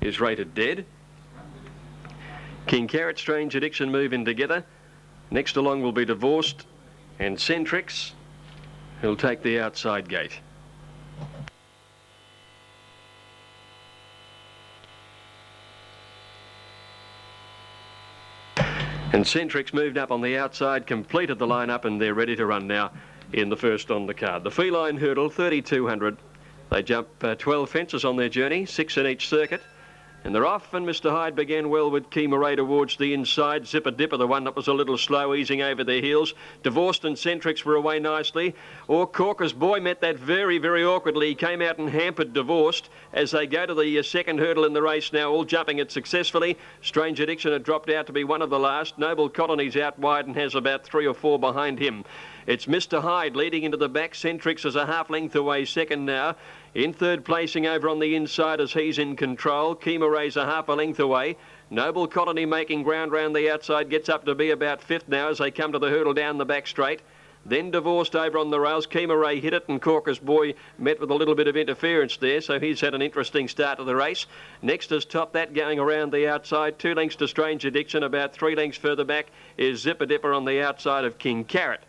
is rated dead. King Carrot, Strange Addiction move in together. Next along will be Divorced and Centrix, who'll take the outside gate. And Centrix moved up on the outside, completed the line-up, and they're ready to run now in the first on the card. The Feline Hurdle, 3,200. They jump 12 fences on their journey, 6 in each circuit. And they're off, and Mr. Hyde began well with Key Murray towards the inside. Zipper Dipper, the one that was a little slow, easing over their heels. Divorced and Centrix were away nicely. Or Corker's Boy met that very, very awkwardly. He came out and hampered Divorced as they go to the second hurdle in the race now, all jumping it successfully. Strange Addiction had dropped out to be one of the last. Noble Colony's out wide and has about 3 or 4 behind him. It's Mr. Hyde leading into the back. Centrix is a half length away second now. In third placing over on the inside as he's in control. Kima Ray's a half a length away. Noble Colony making ground round the outside, gets up to be about 5th now as they come to the hurdle down the back straight. Then Divorced over on the rails. Kima Ray hit it, and Corker's Boy met with a little bit of interference there, so he's had an interesting start to the race. Next is Top That going around the outside. 2 lengths to Strange Addiction. About 3 lengths further back is Zipper Dipper on the outside of King Carrot.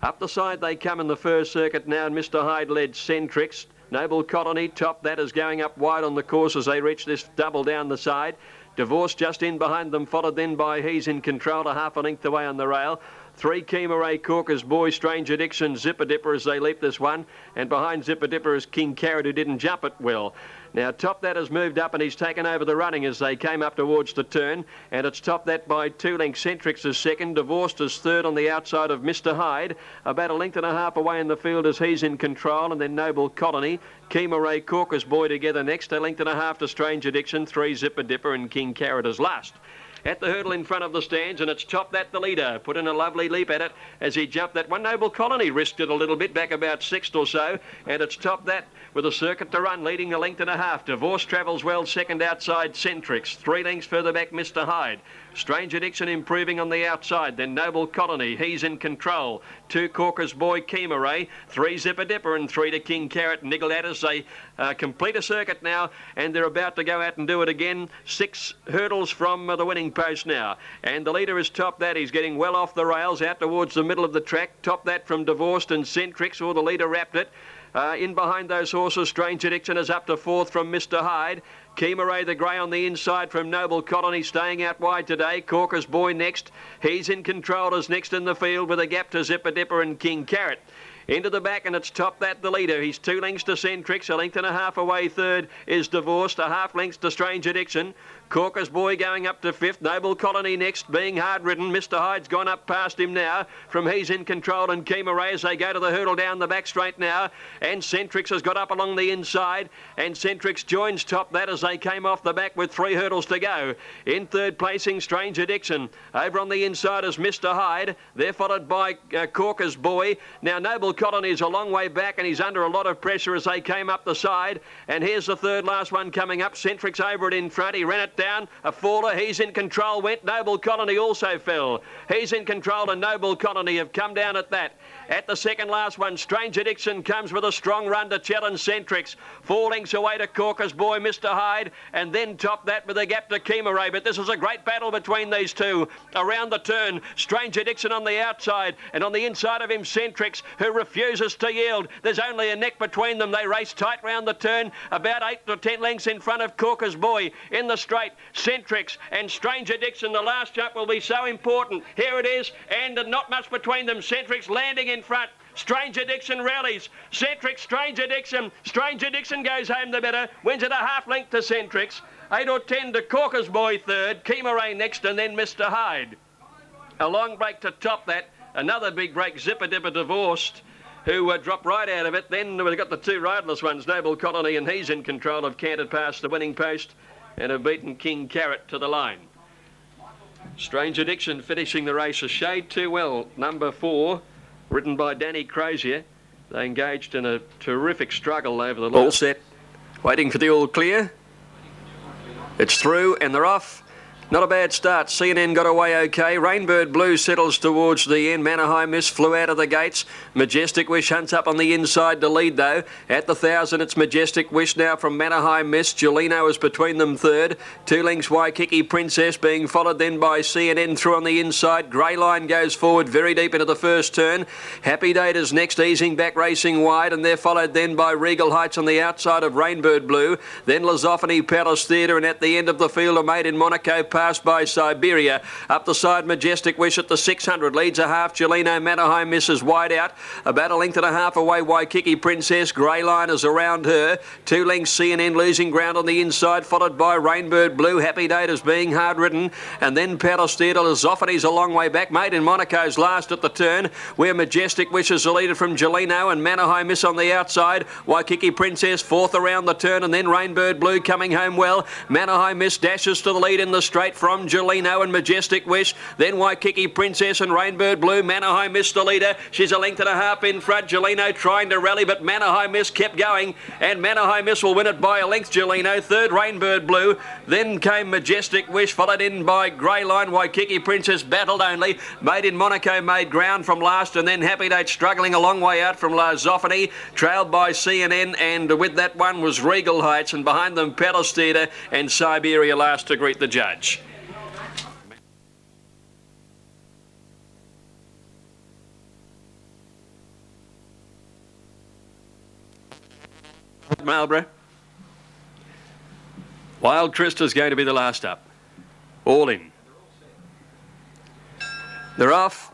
Up the side they come in the first circuit now, and Mr. Hyde led Centrix. Noble Colony, Top That is going up wide on the course as they reach this double down the side. Divorce just in behind them, followed then by He's in Control, a half a length away on the rail. 3 Kima Ray, Corker's Boy, Strange Addiction, Zipper Dipper as they leap this one. And behind Zipper Dipper is King Carrot, who didn't jump it well. Now Top That has moved up and he's taken over the running as they came up towards the turn. And it's Top That by 2 lengths. Centrix is second. Divorced is third on the outside of Mr. Hyde. About 1.5 lengths away in the field as He's in Control. And then Noble Colony, Kima Ray, Corker's Boy together next. 1.5 lengths to Strange Addiction. 3 Zipper Dipper and King Carrot is last. At the hurdle in front of the stands, and it's Top That the leader. Put in a lovely leap at it as he jumped that one. Noble Colony risked it a little bit, back about 6th or so, and it's Top That with a circuit to run, leading 1.5 lengths. Divorce travels well, second outside Centrix. 3 lengths further back, Mr. Hyde. Strange Addiction improving on the outside, then Noble Colony, He's in Control. 2 Corker's Boy, Kima Ray. 3 Zipper Dipper and 3 to King Carrot. Niggle at as they complete a circuit now, and they're about to go out and do it again. 6 hurdles from the winning post now, and the leader is Top That. He's getting well off the rails out towards the middle of the track. Top That from Divorced and Centrix, or the leader wrapped it. In behind those horses, Strange Addiction is up to 4th from Mr. Hyde. Kima Ray the grey on the inside from Noble Colony, staying out wide today. Corker's Boy next. He's in Control as next in the field with a gap to Zipper Dipper and King Carrot. Into the back, and it's Top That the leader. He's 2 lengths to Centrix, 1.5 lengths away third is Divorced, a half lengths to Strange Addiction. Corker's Boy going up to 5th. Noble Colony next, being hard-ridden. Mr. Hyde's gone up past him now from He's in Control and Kima Ray as they go to the hurdle down the back straight now. And Centrix has got up along the inside, and Centrix joins Top That as they came off the back with 3 hurdles to go. In third placing, Strange Addiction. Over on the inside is Mr. Hyde. They're followed by Corker's Boy. Now Noble Colony is a long way back, and he's under a lot of pressure as they came up the side. And here's the third last one coming up. Centrix over it in front. He ran it down. A faller. He's in Control went. Noble Colony also fell. He's in Control and Noble Colony have come down at that. At the second last one, Strange Addiction comes with a strong run to challenge Centrix. 4 lengths away to Corker's Boy, Mr. Hyde, and then Top That with a gap to Kima Ray. But this is a great battle between these two. Around the turn, Strange Addiction on the outside, and on the inside of him, Centrix, who refuses to yield. There's only a neck between them. They race tight round the turn, about 8 to 10 lengths in front of Corker's Boy. In the straight, Centrix and Strange Addiction. The last jump will be so important. Here it is, and not much between them. Centrix landing in front. Strange Addiction rallies. Centrix, Strange Addiction. Strange Addiction goes home the better. Wins it a half length to Centrix. 8 or 10 to Corker's Boy third. Kima Ray next, and then Mr. Hyde. A long break to Top That. Another big break, Zipper Dipper Divorced, who dropped right out of it. Then we've got the 2 riderless ones, Noble Colony and He's in Control, have cantered past the winning post and have beaten King Carrot to the line. Strange Addiction finishing the race a shade too well. Number 4, ridden by Danny Crozier. They engaged in a terrific struggle over the all set. Waiting for the all clear. It's through and they're off. Not a bad start. CNN got away okay. Rainbird Blue settles towards the end. Manahai Miss flew out of the gates. Majestic Wish hunts up on the inside to lead though. At the 1,000 it's Majestic Wish now from Manahai Miss. Gelino is between them third. 2 lengths Waikiki Princess being followed then by CNN through on the inside. Grey Line goes forward very deep into the first turn. Happy Date is next, easing back, racing wide, and they're followed then by Regal Heights on the outside of Rainbird Blue. Then Lizophony Palace Theatre, and at the end of the field a Made in Monaco passed by Siberia. Up the side, Majestic Wish at the 600 leads a half. Gelino Manahai misses wide out. About a length and a half away, Waikiki Princess. Grey Line is around her. 2 lengths CNN losing ground on the inside, followed by Rainbird Blue. Happy Date is being hard ridden, and then Palace Theatre. Lizophony's a long way back. Made in Monaco's last at the turn, where Majestic Wish is the leader from Gelino, and Manahai Miss on the outside. Waikiki Princess fourth around the turn, and then Rainbird Blue coming home well. Manahai Miss dashes to the lead in the straight from Gelino and Majestic Wish. Then Waikiki Princess and Rainbird Blue. Manahai Miss the leader. She's a length and a half in front. Gelino trying to rally, but Manahai Miss kept going, and Manahai Miss will win it by a length. Gelino third, Rainbird Blue. Then came Majestic Wish, followed in by Grey Line. Waikiki Princess battled only. Made in Monaco made ground from last, and then Happy Date struggling a long way out from Lizophony, trailed by CNN, and with that one was Regal Heights, and behind them Palace Theatre and Siberia last to greet the judge. Marlborough. Wild Tryst is going to be the last up. All in. They're off.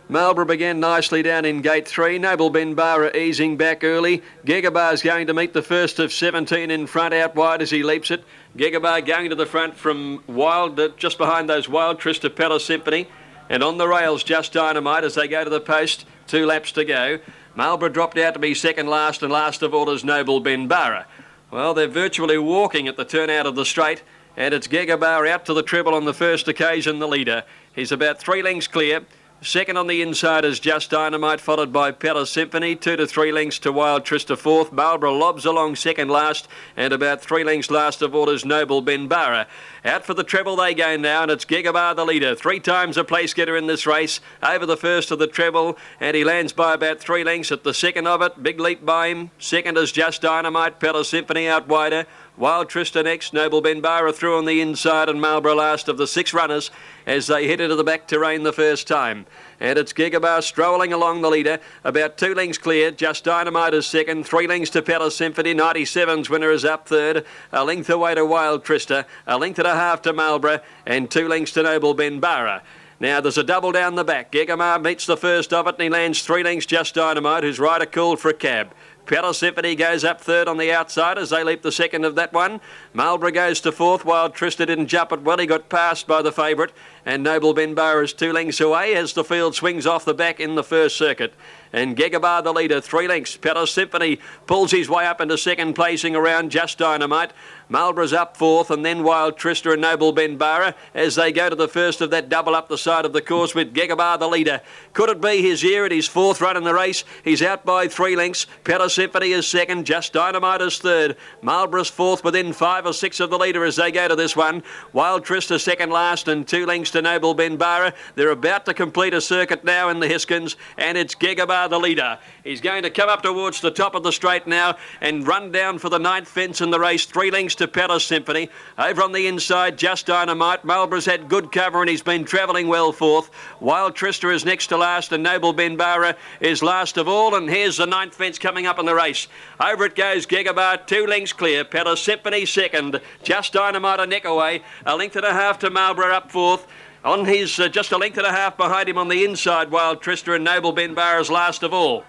Marlborough began nicely down in gate 3. Noble Benbara easing back early. Gigabar's going to meet the first of 17 in front, out wide as he leaps it. Gigabar going to the front from Wild, just behind those Wild Tryst to Palace Symphony. And on the rails, Just Dynamite as they go to the post. 2 laps to go. Marlborough dropped out to be second last, and last of all is Noble Benbara. Well, they're virtually walking at the turnout of the straight, and it's Gigabar out to the treble on the first occasion, the leader. He's about 3 lengths clear. Second on the inside is Just Dynamite, followed by Palace Symphony. 2 to 3 lengths to Wild Tryst to fourth. Marlborough lobs along second last, and about 3 lengths last of all is Noble Benbara. Out for the treble they go now, and it's Gigabar the leader. 3 times a place getter in this race. Over the first of the treble, and he lands by about 3 lengths at the second of it. Big leap by him. Second is Just Dynamite. Palace Symphony out wider. Wild Tryst next. Noble Benbara through on the inside, and Marlborough last of the 6 runners as they head into the back terrain the first time. And it's Gigabar strolling along the leader, about 2 lengths clear. Just Dynamite is second. 3 lengths to Palace Symphony. 97's winner is up third. A length away to Wild Tryst. A length and a half to Marlborough, and 2 lengths to Noble Benbara. Now there's a double down the back. Gigabar meets the first of it, and he lands 3 lengths Just Dynamite, whose rider called for a cab. Palace Symphony goes up third on the outside as they leap the second of that one. Marlborough goes to fourth. Wild Tryst didn't jump it well. He got passed by the favourite. And Noble Benbara is 2 lengths away as the field swings off the back in the first circuit. And Gigabar the leader, 3 lengths. Palace Symphony pulls his way up into second, placing around Just Dynamite. Marlborough's up fourth, and then Wild Tryst and Noble Benbara as they go to the first of that double up the side of the course with Gigabar the leader. Could it be his year at his 4th run in the race? He's out by 3 lengths. Palace Symphony is second. Just Dynamite is third. Marlborough's 4th within 5 or 6 of the leader as they go to this one. Wild Tryst is second last, and 2 lengths to Noble Benbara. They're about to complete a circuit now in the Hiskens, and it's Gigabar the leader. He's going to come up towards the top of the straight now and run down for the 9th fence in the race. 3 lengths to Palace Symphony. Over on the inside, Just Dynamite. Marlborough's had good cover and he's been travelling well fourth. Wild Tryst is next to last, and Noble Benbara is last of all. And here's the 9th fence coming up in the race. Over it goes Gigabar, 2 lengths clear. Palace Symphony second. Just Dynamite a neck away. A length and a half to Marlborough up fourth. On his just a length and a half behind him on the inside, Wild Tryst, and Noble Benbara's last of all.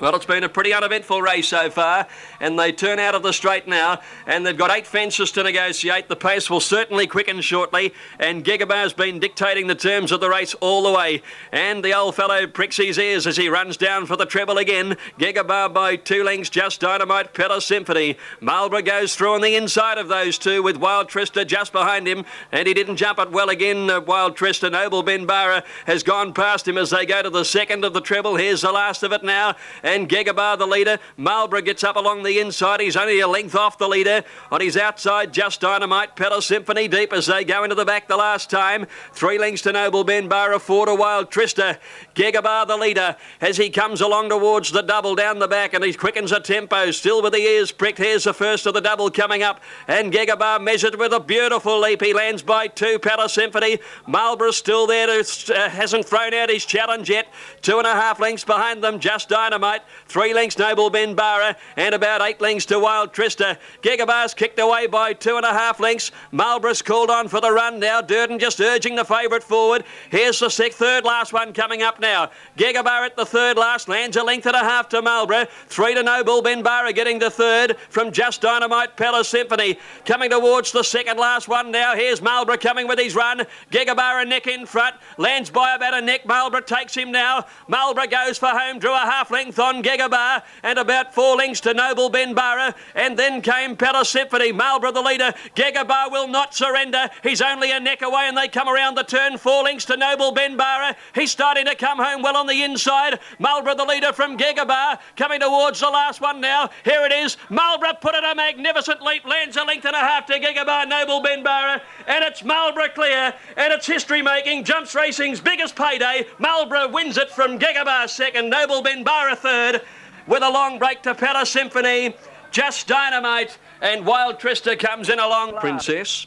Well, it's been a pretty uneventful race so far, and they turn out of the straight now, and they've got 8 fences to negotiate. The pace will certainly quicken shortly, and Gigabar's been dictating the terms of the race all the way. And the old fellow pricks his ears as he runs down for the treble again. Gigabar by 2 lengths, Just Dynamite, Palace Symphony. Marlborough goes through on the inside of those two with Wild Tryst just behind him, and he didn't jump it well again. Wild Tryst. Noble Benbara has gone past him as they go to the second of the treble. Here's the last of it now. and Gagabar the leader. Marlborough gets up along the inside. He's only a length off the leader. On his outside, Just Dynamite, Palace Symphony deep as they go into the back the last time. 3 lengths to Noble Ben Barra, 4 to Wild Trista. Gagabar the leader as he comes along towards the double down the back, and he quickens a tempo, still with the ears pricked. Here's the first of the double coming up, and Gagabar measured with a beautiful leap. He lands by 2, Palace Symphony. Marlborough still there, hasn't thrown out his challenge yet. 2.5 lengths behind them, Just Dynamite. 3 lengths Noble Ben Barra, and about 8 lengths to Wild Trista. Gagabar's kicked away by 2.5 lengths. Marlborough's called on for the run now. Durden just urging the favourite forward. Here's the third last one coming up now. Gagabar at the third last, lands a length and a half to Marlborough. 3 to Noble Ben Barra getting to third from Just Dynamite, Palace Symphony. Coming towards the second last one now. Here's Marlborough coming with his run. Gagabar a neck in front, lands by about a neck. Marlborough takes him now. Marlborough goes for home, drew a half length on Gagabar, and about 4 lengths to Noble Ben Barra, and then came Palace Symphony. Marlborough the leader. Gagabar will not surrender. He's only a neck away, and they come around the turn. 4 lengths to Noble Ben Barra. He's starting to come home well on the inside. Marlborough the leader from Gagabar, coming towards the last one now. Here it is. Marlborough put it a magnificent leap, lands a length and a half to Gagabar, Noble Ben Barra, and it's Marlborough clear, and it's history making. Jumps Racing's biggest payday. Marlborough wins it from Gagabar second, Noble Ben Barra third, with a long break to Palace Symphony, Just Dynamite, and Wild Trista comes in along. Princess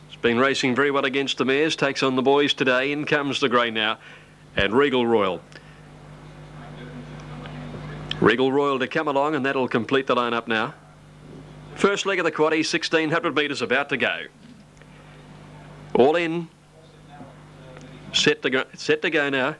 has been racing very well against the mares, takes on the boys today. In comes the grey now, and Regal Royal. Regal Royal to come along, and that'll complete the line-up now. First leg of the quaddie, 1,600 metres about to go. All in. Set to go now.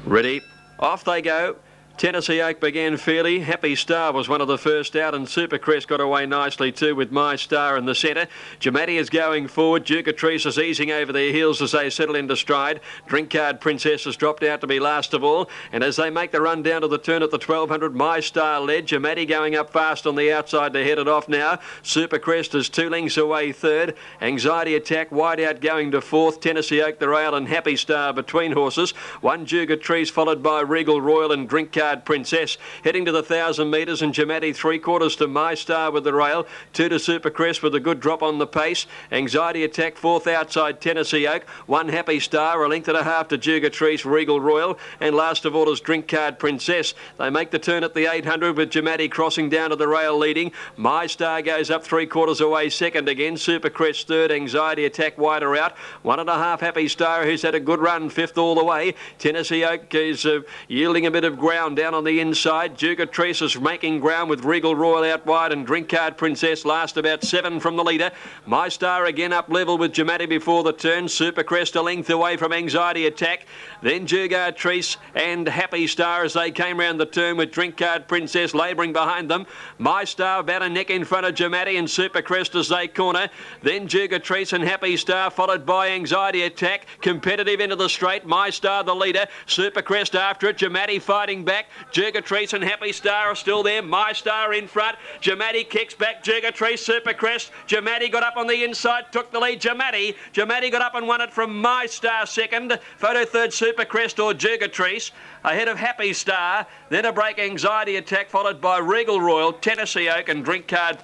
Ready. Off they go. Tennessee Oak began fairly. Happy Star was one of the first out, and Supercrest got away nicely too with My Star in the centre. Jamati is going forward. Ducatrice is easing over their heels as they settle into stride. Drinkard Princess has dropped out to be last of all, and as they make the run down to the turn at the 1200, My Star led. Jamati going up fast on the outside to head it off now. Supercrest is 2 lengths away third. Anxiety Attack wide out going to fourth. Tennessee Oak the rail and Happy Star between horses. 1 Ducatrice followed by Regal Royal and Drinkard Princess heading to the 1,000 metres, and Jamati 3/4 to My Star with the rail. 2 to Supercrest with a good drop on the pace. Anxiety Attack fourth outside Tennessee Oak. 1 Happy Star, a length and a half to Ducatrice, Regal Royal, and last of all is Drinkard Princess. They make the turn at the 800 with Jamati crossing down to the rail leading. My Star goes up 3/4 away second again. Supercrest third. Anxiety Attack wider out. 1.5 Happy Star, who's had a good run, fifth all the way. Tennessee Oak is yielding a bit of ground down on the inside. Ducatrice is making ground with Regal Royal out wide, and Drinkard Princess last about 7 from the leader. My Star again up level with Jamati before the turn. Supercrest a length away from Anxiety Attack. Then Ducatrice and Happy Star as they came round the turn with Drinkard Princess labouring behind them. My Star about a neck in front of Jamati and Supercrest as they corner. Then Ducatrice and Happy Star followed by Anxiety Attack. Competitive into the straight. My Star the leader. Supercrest after it. Jamati fighting back. Ducatrice and Happy Star are still there. My Star in front. Jamati kicks back. Ducatrice, Supercrest. Jamati got up on the inside, took the lead. Jamati got up and won it from My Star second. Photo third, Supercrest or Ducatrice. Ahead of Happy Star. Then a break, Anxiety Attack, followed by Regal Royal, Tennessee Oak and Drinkard.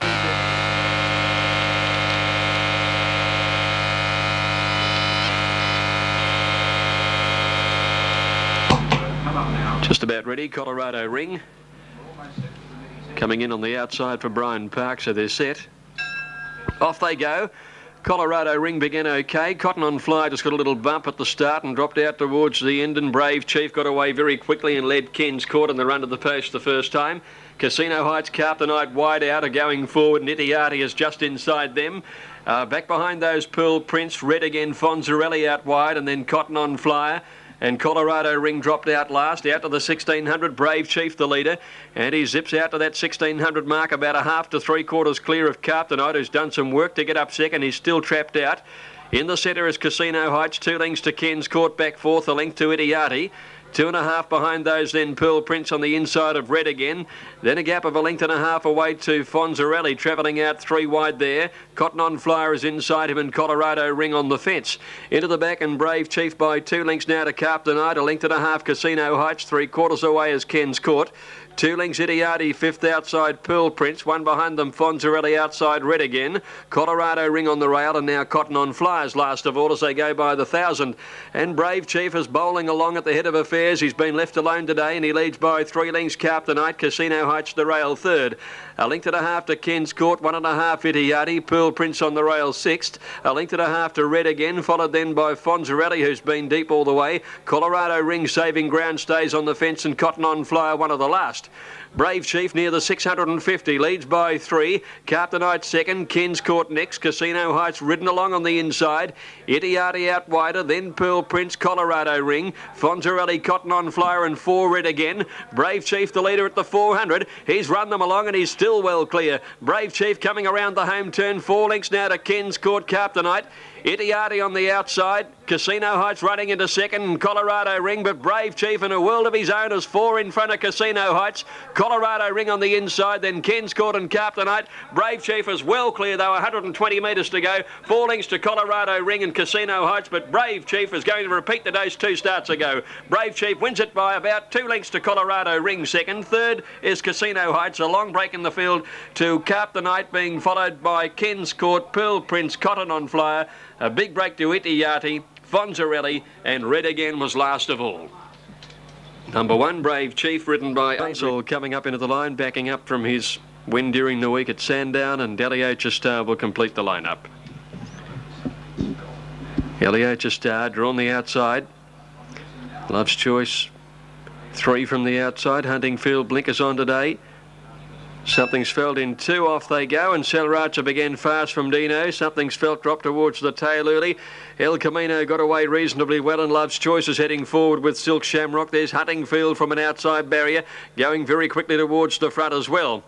Just about ready, Colorado Ring. Coming in on the outside for Brian Park, so they're set. Off they go. Colorado Ring began okay. Cotton on Fly just got a little bump at the start and dropped out towards the end, and Brave Chief got away very quickly and led Ken's Court in the run to the post the first time. Casino Heights, Carp the Night wide out are going forward. Nittiati is just inside them. Back behind those, Pearl Prince, Red again, Fonzarelli out wide, and then Cotton on Flyer. And Colorado Ring dropped out last, out to the 1,600. Brave Chief the leader, and he zips out to that 1,600 mark, about a half to 3/4 clear of Carp tonight, who's done some work to get up second. He's still trapped out. In the centre is Casino Heights, 2 lengths to Ken's Court, back fourth, a length to Nittiati. 2.5 behind those, then Pearl Prince on the inside of Red again. Then a gap of 1.5 lengths away to Fonzarelli, travelling out 3 wide there. Cotton on Flyer is inside him and Colorado Ring on the fence. Into the back and Brave Chief by 2 lengths now to Carp the Night. 1.5 lengths Casino Heights, 3/4 away as Ken's Court. 2 lengths Idiati, 5th outside Pearl Prince, 1 behind them Fonzarelli outside Red again. Colorado Ring on the rail and now Cotton on Flyers last of all as they go by the 1,000. And Brave Chief is bowling along at the head of affairs. He's been left alone today and he leads by 3 lengths Carp the Night. Casino Heights the rail 3rd. 1.5 lengths to Ken's Court, 1.5 Idiati. Pearl Prince on the rail 6th. 1.5 lengths to Red again, followed then by Fonzarelli who's been deep all the way. Colorado Ring saving ground, stays on the fence, and Cotton on Flyer one of the last. Brave Chief near the 650, leads by 3. Carp the Night second, Ken's Court next. Casino Heights ridden along on the inside. Idiati out wider, then Pearl Prince, Colorado Ring. Fonzarelli, Cotton on Flyer and 4 Red again. Brave Chief the leader at the 400. He's run them along and he's still well clear. Brave Chief coming around the home turn. 4 lengths now to Ken's Court, Carp the Night. Idiati on the outside. Casino Heights running into second, Colorado Ring, but Brave Chief in a world of his own as 4 in front of Casino Heights. Colorado Ring on the inside, then Ken's Court and Carp the Night. Brave Chief is well clear though, 120 metres to go. 4 lengths to Colorado Ring and Casino Heights, but Brave Chief is going to repeat the dose 2 starts ago. Brave Chief wins it by about 2 lengths to Colorado Ring second. 3rd is Casino Heights, a long break in the field to Carp the Night, being followed by Ken's Court, Pearl Prince, Cotton on Flyer. A big break to Idiati, Fonzarelli, and Red again was last of all. Number 1, Brave Chief, ridden by Ansel, coming up into the line, backing up from his win during the week at Sandown, and Eliocha Star will complete the lineup. Eliocha Star drawn the outside. Love's Choice 3 from the outside. Huntingfield blinkers on today. Something's Felt in 2, off they go, and Selracha began fast from Dino. Something's Felt dropped towards the tail early. El Camino got away reasonably well, and Love's Choice is heading forward with Silk Shamrock. There's Huntingfield from an outside barrier, going very quickly towards the front as well.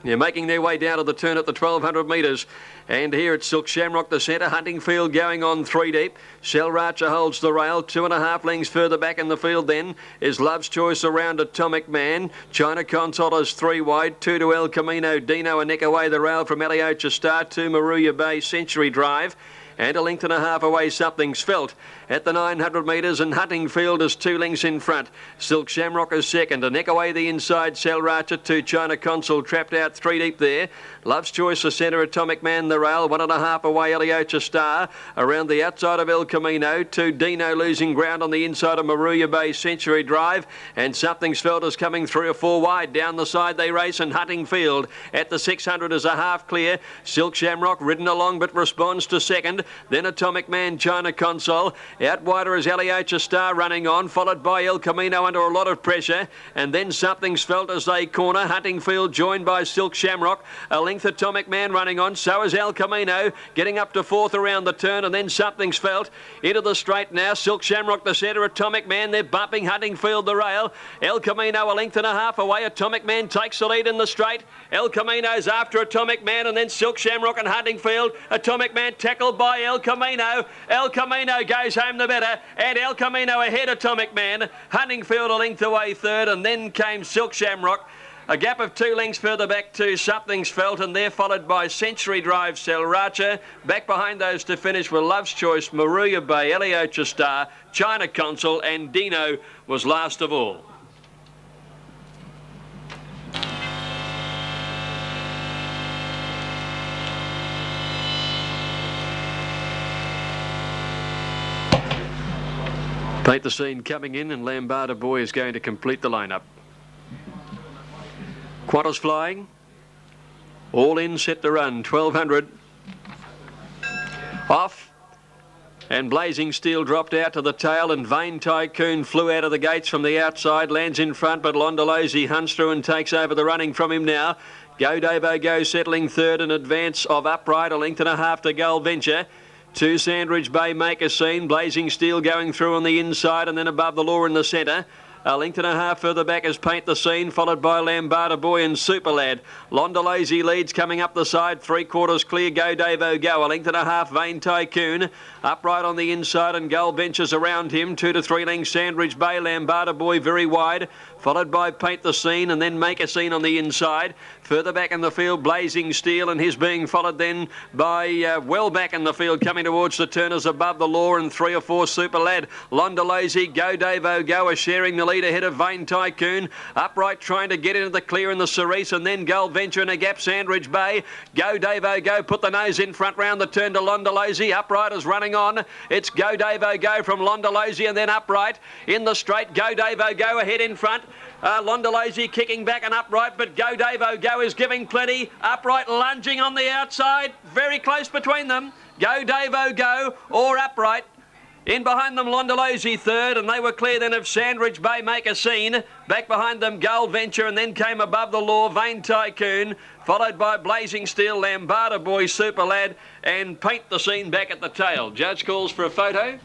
They're making their way down to the turn at the 1,200 metres. And here it's Silk Shamrock, the centre. Huntingfield going on 3 deep. Selracha holds the rail. 2.5 lengths further back in the field then is Love's Choice around Atomic Man. China Console is 3 wide. 2 to El Camino. Dino a neck away the rail from Eliocha Star. 2 Maruya Bay Century Drive. And 1.5 lengths away Something's Felt at the 900 metres, and Huntingfield is 2 lengths in front. Silk Shamrock is second. A neck away the inside, Selracha. 2 China Console trapped out 3 deep there. Love's Choice the centre, Atomic Man the rail. 1.5 away Eliocha Star. Around the outside of El Camino. 2 Dino losing ground on the inside of Maruya Bay Century Drive. And Something's Felt is coming 3 or 4 wide. Down the side they race, and Huntingfield at the 600 is a half clear. Silk Shamrock ridden along but responds to second. Then Atomic Man, China Console. Out wider is Eliocha Star running on, followed by El Camino under a lot of pressure. And then Something's Felt as they corner. Huntingfield joined by Silk Shamrock. A length Atomic Man running on, so is El Camino. Getting up to 4th around the turn, and then Something's Felt. Into the straight now, Silk Shamrock the centre, Atomic Man. They're bumping Huntingfield the rail. El Camino 1.5 lengths away. Atomic Man takes the lead in the straight. El Camino's after Atomic Man, and then Silk Shamrock and Huntingfield. Atomic Man tackled by El Camino. El Camino goes home the better, and El Camino ahead Atomic Man. Huntingfield 1 length away 3rd, and then came Silk Shamrock. A gap of 2 lengths further back to Something's Felt, and they're followed by Century Drive, Selracha. Back behind those to finish were Love's Choice, Maruya Bay, Eliocha Star, China Console, and Dino was last of all. Paint the scene coming in, and Lambada Boy is going to complete the lineup. Qantas flying. All in, set to run. 1,200. Off. And Blazing Steel dropped out to the tail, and Vain Tycoon flew out of the gates from the outside, lands in front, but Londolosi hunts through and takes over the running from him now. Go Davo Go settling 3rd, in advance of Upright, 1.5 lengths to Gull Venture. 2 Sandridge Bay make a scene. Blazing Steel going through on the inside, and then Above the Law in the centre. A length and a half further back is Paint the Scene, followed by Lambada Boy and Super Lad. Londalazy leads coming up the side, 3/4 clear, Go Davo Go. A length and a half, Vain Tycoon. Upright on the inside and Gull benches around him. 2 to 3 lengths, Sandridge Bay, Lambada Boy very wide, followed by Paint the Scene and then Make a Scene on the inside. Further back in the field, Blazing Steel, and his being followed then by well back in the field, coming towards the turners above the law, and 3 or 4 Super Lad. Londalazy, Go Davo Go are sharing the lead ahead of Vain Tycoon. Upright trying to get into the clear in the Cerise, and then Gull Venture in a gap, Sandridge Bay. Go Davo Go put the nose in front round the turn to Londalazy. Upright is running on. It's Go Davo Go from Londalazy, and then Upright in the straight. Go Davo Go ahead in front. Londalazy kicking back and Upright, but Go Davo Go is giving plenty. Upright lunging on the outside, very close between them. Go Davo Go or Upright. In behind them, Londalazy third, and they were clear then of Sandridge Bay, Make a Scene. Back behind them, Gull Venture, and then came above the law, Vain Tycoon, followed by Blazing Steel, Lambada Boy, Super Lad, and Paint the Scene back at the tail. Judge calls for a photo.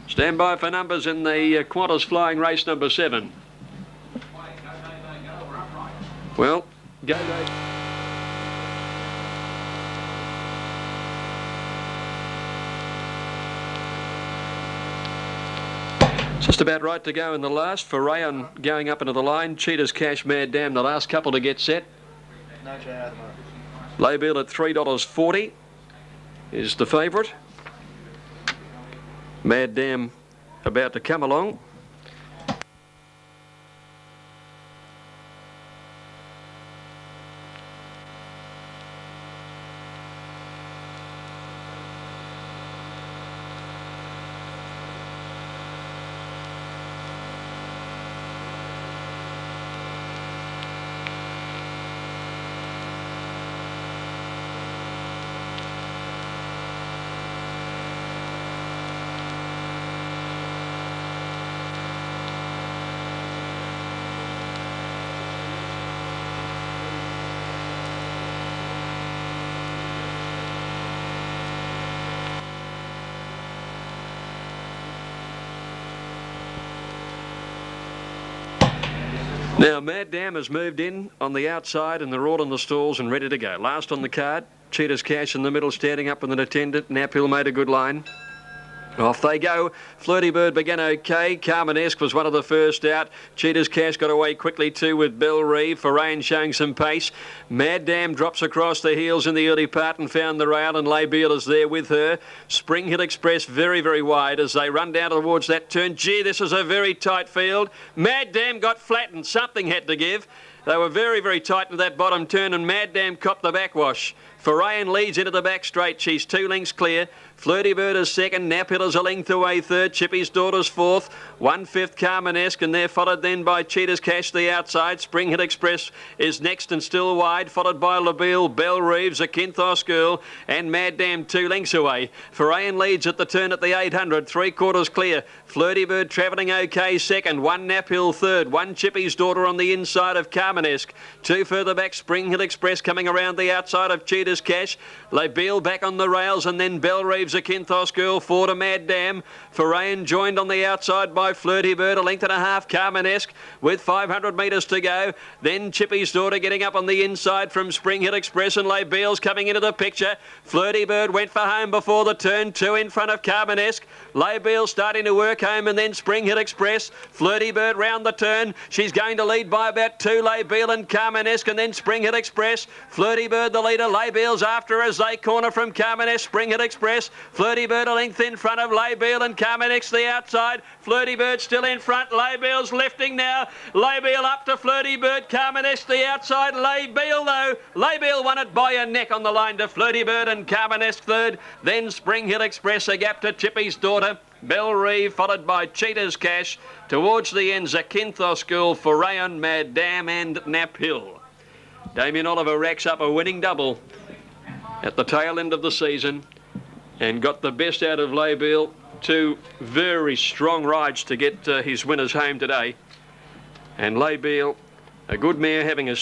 Stand by for numbers in the Qantas flying race number 7. Well, go. Just about right to go in the last for Rayon going up into the line. Cheetah's Cash, Mad Dam, the last couple to get set. No chair at the moment. Laybill at $3.40 is the favourite. Mad Dam about to come along. Now, Mad Dam has moved in on the outside and they're all in the stalls and ready to go. Last on the card, Cheetah's Cash in the middle, standing up with an attendant. Naphill made a good line. Off they go. Flirty Bird began okay. Carmenesque was one of the first out. Cheetah's Cash got away quickly too with Bell Reeve. Forain showing some pace. Mad Dam drops across the heels in the early part and found the rail, and Laybiel is there with her. Spring Hill Express very, very wide as they run down towards that turn. Gee, this is a very tight field. Mad Dam got flattened. Something had to give. They were very, very tight to that bottom turn, and Mad Dam copped the backwash. Forain leads into the back straight. She's 2 lengths clear. Flirty Bird is second. Naphill is a length away third. Chippy's Daughter's fourth. 1/5 Carmenesque, and they're followed then by Cheetah's Cash the outside. Spring Hill Express is next and still wide, followed by Labille, Bell Reeves, Zakynthos Girl, and Mad Dam 2 lengths away. Forain leads at the turn at the 800. 3/4 clear. Flirty Bird travelling okay second. 1 Naphill third. 1 Chippy's Daughter on the inside of Carmenesque. 2 further back, Spring Hill Express coming around the outside of Cheetah's Cash. Labille back on the rails, and then Bell Reeves, Zakynthos Girl, 4 to Mad Dam. Forain joined on the outside by Flirty Bird, a length and a half, Carmenesque, with 500 metres to go. Then Chippy's Daughter getting up on the inside from Spring Hill Express, and Labille's coming into the picture. Flirty Bird went for home before the turn, 2 in front of Carmenesque. Labille starting to work home, and then Spring Hill Express. Flirty Bird round the turn. She's going to lead by about 2, Labille and Carmenesque, and then Spring Hill Express. Flirty Bird the leader. Labille's after as they corner from Carmenesque. Spring Hill Express. Flirty Bird a length in front of Labille, and Carmenesque the outside. Flirty Bird still in front. Labille's lifting now. Labille up to Flirty Bird. Carmenesque the outside. Labille though. Labille won it by a neck on the line to Flirty Bird, and Carmenesque third. Then Spring Hill Express a gap to Chippy's Daughter. Bell Reeve followed by Cheetah's Cash. Towards the end, Zakynthos Girl, Forain, Mad Dam and Naphill. Damien Oliver racks up a winning double at the tail end of the season and got the best out of Labille. 2 very strong rides to get his winners home today. And Labille, a good mare, having a